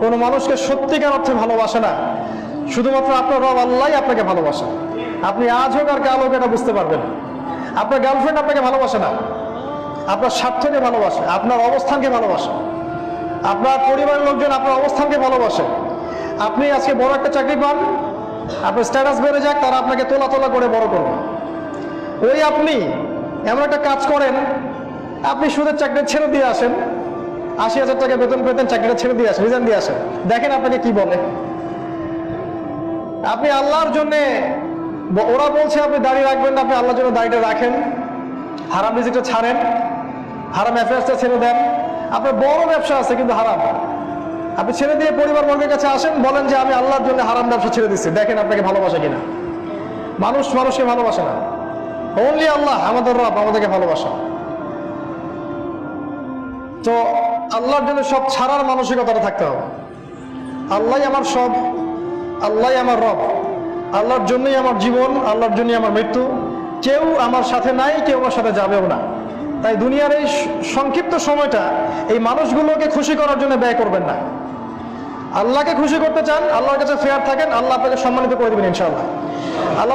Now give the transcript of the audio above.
কোনো মানুষকে সত্যিকার অর্থে ভালোবাসে না, শুধুমাত্র আপনার রব আল্লাহই আপনাকে ভালোবাসে। আপনি আজ হোক আর কাল হোক এটা বুঝতে পারবেন। আপনার গার্লফ্রেন্ড আপনাকে ভালোবাসে না, আপনার স্বার্থকে ভালোবাসে, আপনার অবস্থানকে ভালোবাসে, আপনার পরিবারের লোকজন আপনার অবস্থানকে ভালোবাসে। আপনি আজকে বড় একটা চাকরি পান, আপনার স্ট্যাটাস বেড়ে যাক, তারা আপনাকে তোলা তোলা করে বড় করবে। ওই আপনি এমন একটা কাজ করেন, আপনি সুদের চাকরি ছেড়ে দিয়ে আসেন, ৮০,০০০ টাকা বেতন পেতেন, চাকরিটা ছেড়ে দিয়ে আসেন, রিজাইন দিয়ে আসেন, দেখেন আপনাকে কি বলে। আপনি আল্লাহর জন্যে, ওরা বলছে আপনি দাড়ি রাখবেন না, আপনি আল্লাহর জন্য দাড়িটা রাখেন, হারাম রিজিকটা ছাড়েন, হারাম অ্যাফেয়ার্সটা ছেড়ে দেন। আপনার বড় ব্যবসা আছে কিন্তু হারাম, আপনি ছেড়ে দিয়ে পরিবার বর্গের কাছে আসেন, বলেন যে আমি আল্লাহর জন্য হারাম ব্যবসা ছেড়ে দিচ্ছি, দেখেন আপনাকে ভালোবাসে কিনা। মানুষ মানুষকে ভালোবাসে না, অনলি আল্লাহ আমাদের রব আমাদেরকে ভালোবাসা। তো আল্লাহর জন্য সব ছাড়ার মানসিকতাটা থাকতে হবে। আল্লাহই আমার সব, আল্লাহই আমার রব, আল্লাহর জন্যই আমার জীবন, আল্লাহর জন্যই আমার মৃত্যু। কেউ আমার সাথে নাই, কেউ আমার সাথে যাবেও না। তাই দুনিয়ার এই সংক্ষিপ্ত সময়টা এই মানুষগুলোকে খুশি করার জন্য ব্যয় করবেন না। আল্লাহকে খুশি করতে চান, আল্লাহর কাছে ফেয়ার থাকেন, আল্লাহ আপনাকে সম্মানিত করে দেবেন ইনশাআল্লাহ। আল্লাহ